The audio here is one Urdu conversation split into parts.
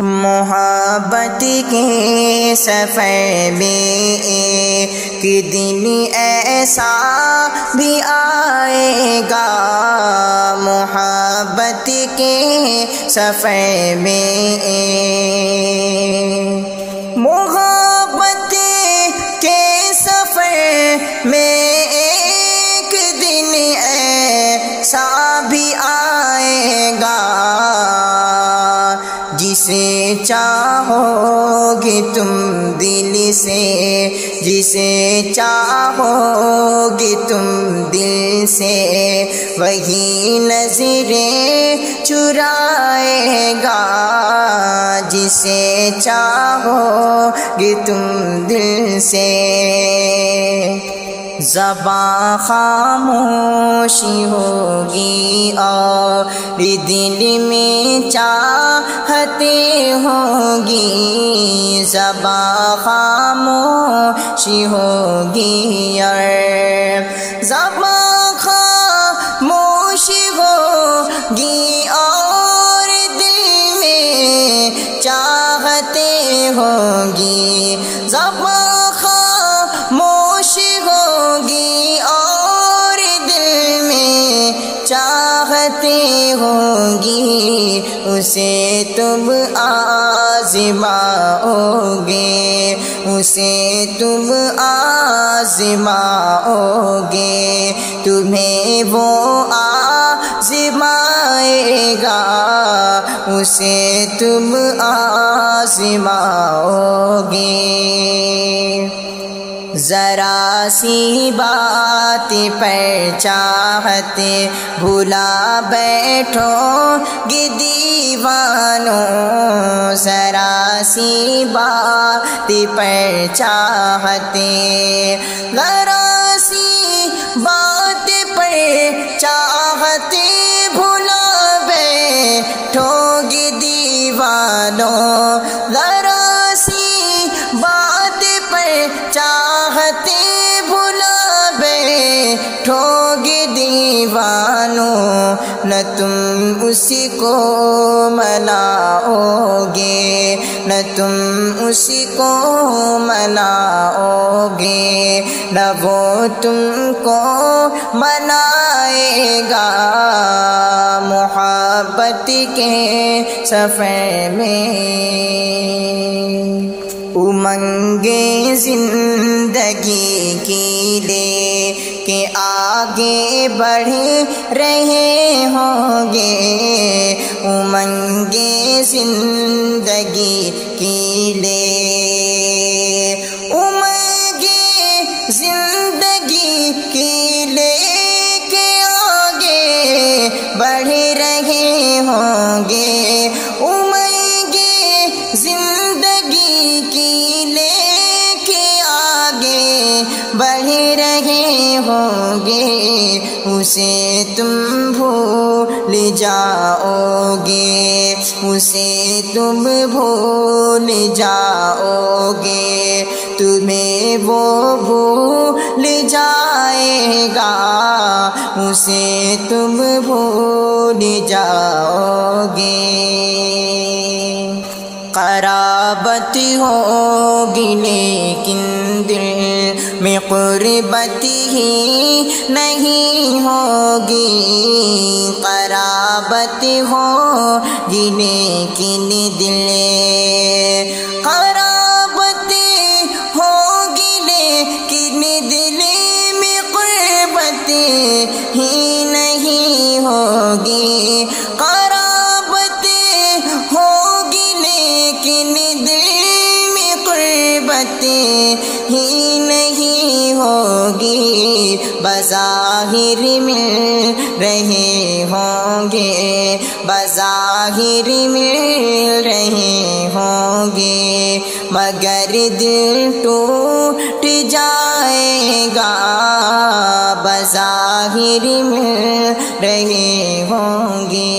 محبت کے سفر میں ایک دن ایسا بھی آئے گا، محبت کے سفر میں محبت کے سفر میں ایک دن ایسا بھی آئے گا، جسے چاہو گے تم دل سے، جسے چاہو گے تم دل سے، وہی نظریں چرائے گا، جسے چاہو گے تم دل سے۔ زباں خاموشی ہوگی اور دل میں چاہتے ہوں گی، زباں خاموشی ہوگی اور زباں خاموشی ہوگی اور دل میں چاہتے ہوں گی، زباں خاموشی ہوگی اور دل میں چاہتے ہوں گی، اسے تم آزماؤ گے، اسے تم آزماؤ گے، تمہیں وہ آزمائے گا، اسے تم آزماؤ گے۔ ذرا سی بات پر چاہتے بھلا بیٹھو گے دیوانوں، ذرا سی بات پر چاہتے، ذرا سی بات پر چاہتے بھلا بیٹھو گے دیوانوں، ذرا سی بات پر چاہتے بھلا بیٹھو گے دیوانوں، نہ تم اسی کو مناؤ گے، نہ تم اسی کو مناؤ گے، نہ وہ تم کو منائے گا، محبت کے سفر میں امنگیں زندگی کی لے کے آگے بڑھ رہے ہوں گے، امنگیں زندگی کی لے، امنگیں زندگی کی لے کے آگے بڑھ رہے ہوں گے، امنگیں زندگی کی لے کے آگے بڑھ رہے ہوں گے، اسے تم بھول جاؤ گے، اسے تم بھول جاؤ گے، تمہیں وہ بھول جائے گا، اسے تم بھول جاؤ گے۔ قرابت ہوگی لیکن دل میں قربت ہی نہیں ہوگی، قرابت ہوگی لیکن دل، قرابت ہوگی لیکن دل میں قربت ہی نہیں ہوگی، قرابت ہوگی لیکن دل میں قربت ہی نہیں ہوگی، بظاہر مل رہے ہوں گے، بظاہر مل رہے ہوں گے، مگر دل ٹوٹ جائے گا، بظاہر مل رہے ہوں گے۔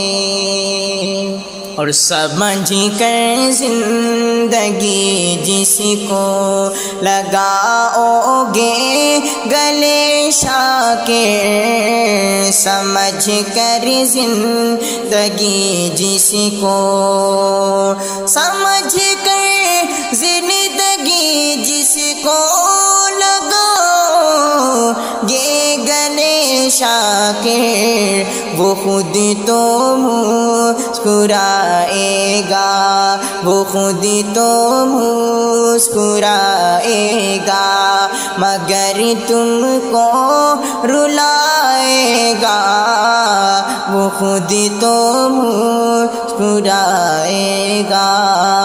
اور سمجھ کر زندگی جس کو لگاؤ گے گلے شاکر، سمجھ کر زندگی جس کو، سمجھ کر زندگی جس کو لگاؤ گے گلے شاکر، وہ خود تو مسکرائے گا، وہ خود تو مسکرائے گا، مگر تم کو رلائے گا، وہ خود تو مسکرائے گا۔